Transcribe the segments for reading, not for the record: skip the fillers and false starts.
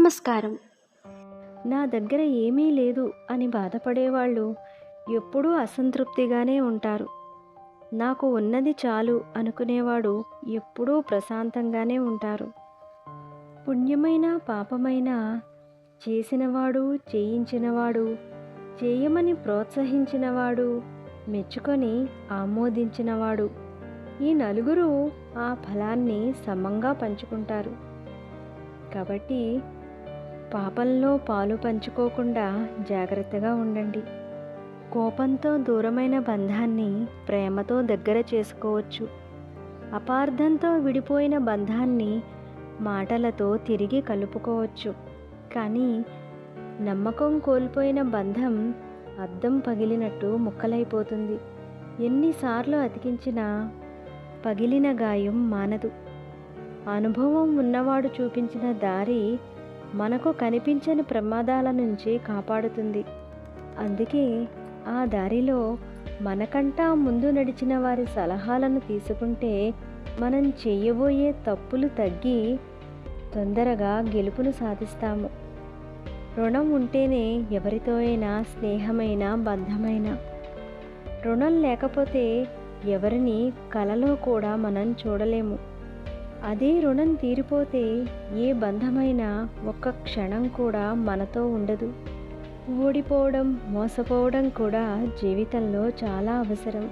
నమస్కారం. నా దగ్గర ఏమీ లేదు అని బాధపడేవాళ్ళు ఎప్పుడూ అసంతృప్తిగానే ఉంటారు. నాకు ఉన్నది చాలు అనుకునేవాడు ఎప్పుడూ ప్రశాంతంగానే ఉంటారు. పుణ్యమైన పాపమైన చేసినవాడు, చేయించినవాడు, చేయమని ప్రోత్సహించినవాడు, మెచ్చుకొని ఆమోదించినవాడు, ఈ నలుగురు ఆ ఫలాన్ని సమంగా పంచుకుంటారు. కాబట్టి పాపంలో పాలు పంచుకోకుండా జాగ్రత్తగా ఉండండి. కోపంతో దూరమైన బంధాన్ని ప్రేమతో దగ్గర చేసుకోవచ్చు. అపార్థంతో విడిపోయిన బంధాన్ని మాటలతో తిరిగి కలుపుకోవచ్చు. కానీ నమ్మకం కోల్పోయిన బంధం అద్దం పగిలినట్టు ముక్కలైపోతుంది. ఎన్నిసార్లు అతికించినా పగిలిన గాయం మానదు. అనుభవం ఉన్నవాడు చూపించిన దారి మనకు కనిపించని ప్రమాదాల నుంచి కాపాడుతుంది. అందుకే ఆ దారిలో మనకంటా ముందు నడిచిన వారి సలహాలను తీసుకుంటే మనం చేయబోయే తప్పులు తగ్గి తొందరగా గెలుపును సాధిస్తాము. రుణం ఉంటేనే ఎవరితో అయినా స్నేహమైన బంధమైన. రుణం లేకపోతే ఎవరిని కలలో కూడా మనం చూడలేము. అదే రుణం తీరిపోతే ఏ బంధమైనా ఒక్క క్షణం కూడా మనతో ఉండదు. ఓడిపోవడం, మోసపోవడం కూడా జీవితంలో చాలా అవసరం.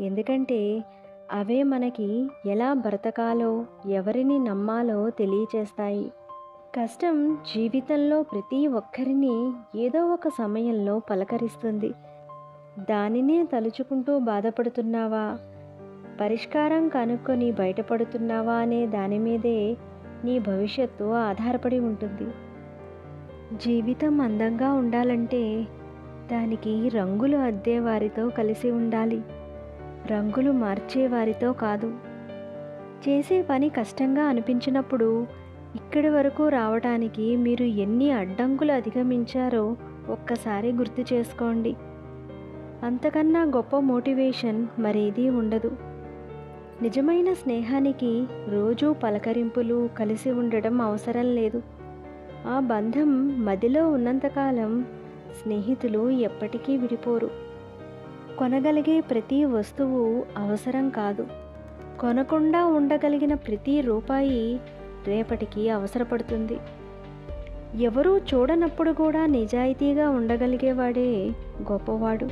ఎందుకంటే అవే మనకి ఎలా బ్రతకాలో, ఎవరిని నమ్మాలో తెలియచేస్తాయి. కష్టం జీవితంలో ప్రతి ఒక్కరిని ఏదో ఒక సమయంలో పలకరిస్తుంది. దానినే తలుచుకుంటూ బాధపడుతున్నావా, పరిష్కారం కనుక్కొని బయటపడుతున్నావా అనే దాని మీదే నీ భవిష్యత్తు ఆధారపడి ఉంటుంది. జీవితం అందంగా ఉండాలంటే దానికి రంగులు అద్దే వారితో కలిసి ఉండాలి, రంగులు మార్చే వారితో కాదు. చేసే పని కష్టంగా అనిపించినప్పుడు ఇక్కడి వరకు రావటానికి మీరు ఎన్ని అడ్డంకులు అధిగమించారో ఒక్కసారి గుర్తు చేసుకోండి. అంతకన్నా గొప్ప మోటివేషన్ మరేదీ ఉండదు. నిజమైన స్నేహానికి రోజూ పలకరింపులు, కలిసి ఉండడం అవసరం లేదు. ఆ బంధం మదిలో ఉన్నంతకాలం స్నేహితులు ఎప్పటికీ విడిపోరు. కొనగలిగే ప్రతి వస్తువు అవసరం కాదు. కొనకుండా ఉండగలిగిన ప్రతి రూపాయి రేపటికి అవసరపడుతుంది. ఎవరూ చూడనప్పుడు కూడా నిజాయితీగా ఉండగలిగేవాడే గొప్పవాడు.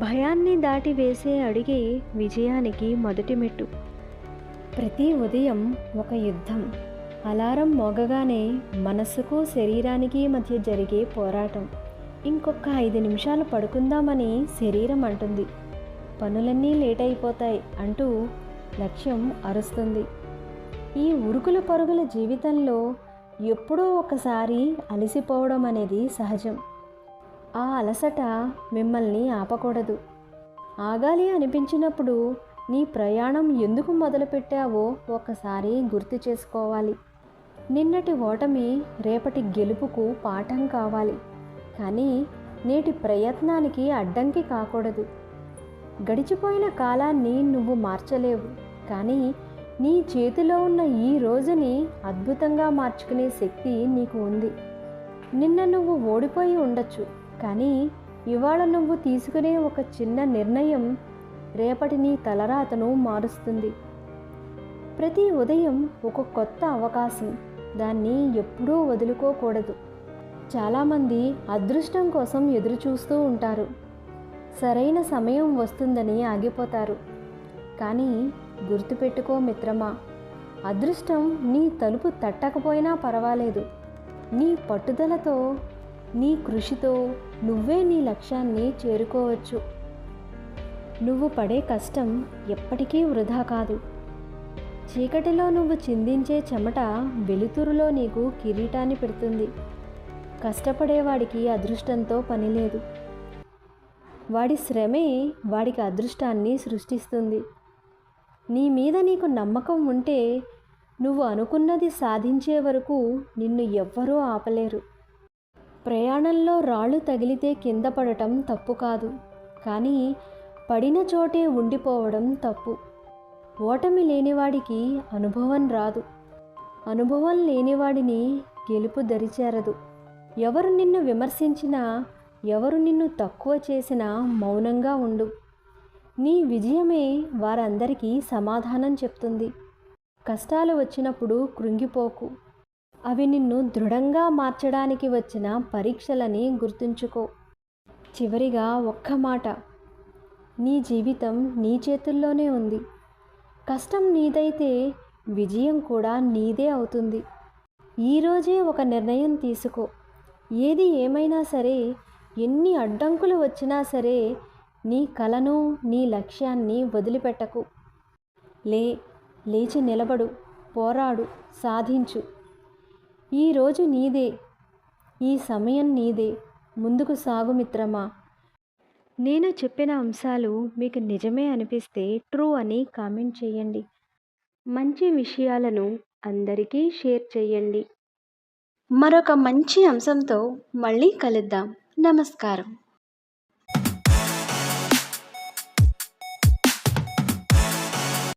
భయాన్ని దాటి వేసే అడిగే విజయానికి మొదటి మెట్టు. ప్రతి ఉదయం ఒక యుద్ధం. అలారం మోగగానే మనస్సుకు శరీరానికి మధ్య జరిగే పోరాటం. ఇంకొక 5 నిమిషాలు పడుకుందామని శరీరం అంటుంది. పనులన్నీ లేట్ అయిపోతాయి అంటూ లక్ష్యం అరుస్తుంది. ఈ ఉరుకుల పరుగుల జీవితంలో ఎప్పుడో ఒకసారి అలసిపోవడం అనేది సహజం. ఆ అలసట మిమ్మల్ని ఆపకూడదు. ఆగాలి అనిపించినప్పుడు నీ ప్రయాణం ఎందుకు మొదలుపెట్టావో ఒకసారి గుర్తు చేసుకోవాలి. నిన్నటి ఓటమి రేపటి గెలుపుకు పాఠం కావాలి, కానీ నేటి ప్రయత్నానికి అడ్డంకి కాకూడదు. గడిచిపోయిన కాలాన్ని నువ్వు మార్చలేవు, కానీ నీ చేతిలో ఉన్న ఈ రోజుని అద్భుతంగా మార్చుకునే శక్తి నీకు ఉంది. నిన్న నువ్వు ఓడిపోయి ఉండొచ్చు, కానీ ఇవాళ నువ్వు తీసుకునే ఒక చిన్న నిర్ణయం రేపటి నీ తలరాతను మారుస్తుంది. ప్రతి ఉదయం ఒక కొత్త అవకాశం, దాన్ని ఎప్పుడూ వదులుకోకూడదు. చాలామంది అదృష్టం కోసం ఎదురు చూస్తూ ఉంటారు. సరైన సమయం వస్తుందని ఆగిపోతారు. కానీ గుర్తుపెట్టుకో మిత్రమా, అదృష్టం నీ తలుపు తట్టకపోయినా పర్వాలేదు. నీ పట్టుదలతో, నీ కృషితో నువ్వే నీ లక్ష్యాన్ని చేరుకోవచ్చు. నువ్వు పడే కష్టం ఎప్పటికీ వృధా కాదు. చీకటిలో నువ్వు చిందించే చెమట వెలుతురులో నీకు కిరీటాన్ని పెడుతుంది. కష్టపడేవాడికి అదృష్టంతో పని లేదు. వాడి శ్రమే వాడికి అదృష్టాన్ని సృష్టిస్తుంది. నీ మీద నీకు నమ్మకం ఉంటే నువ్వు అనుకున్నది సాధించే వరకు నిన్ను ఎవ్వరూ ఆపలేరు. ప్రయాణంలో రాళ్ళు తగిలితే కింద పడటం తప్పు కాదు, కానీ పడిన చోటే ఉండిపోవడం తప్పు. ఓటమి లేనివాడికి అనుభవం రాదు. అనుభవం లేనివాడిని గెలుపు దరిచేరదు. ఎవరు నిన్ను విమర్శించినా, ఎవరు నిన్ను తక్కువ చేసినా మౌనంగా ఉండు. నీ విజయమే వారందరికీ సమాధానం చెప్తుంది. కష్టాలు వచ్చినప్పుడు కృంగిపోకు. అవి నిన్ను దృఢంగా మార్చడానికి వచ్చిన పరీక్షలని గుర్తుంచుకో. చివరిగా ఒక్క మాట, నీ జీవితం నీ చేతుల్లోనే ఉంది. కష్టం నీదైతే విజయం కూడా నీదే అవుతుంది. ఈరోజే ఒక నిర్ణయం తీసుకో. ఏది ఏమైనా సరే, ఎన్ని అడ్డంకులు వచ్చినా సరే, నీ కలను, నీ లక్ష్యాన్ని వదిలిపెట్టకు. లేచి నిలబడు, పోరాడు, సాధించు. ఈరోజు నీదే, ఈ సమయం నీదే. ముందుకు సాగు మిత్రమా. నేను చెప్పిన అంశాలు మీకు నిజమే అనిపిస్తే ట్రూ అని కామెంట్ చేయండి. మంచి విషయాలను అందరికీ షేర్ చేయండి. మరొక మంచి అంశంతో మళ్ళీ కలుద్దాం. నమస్కారం.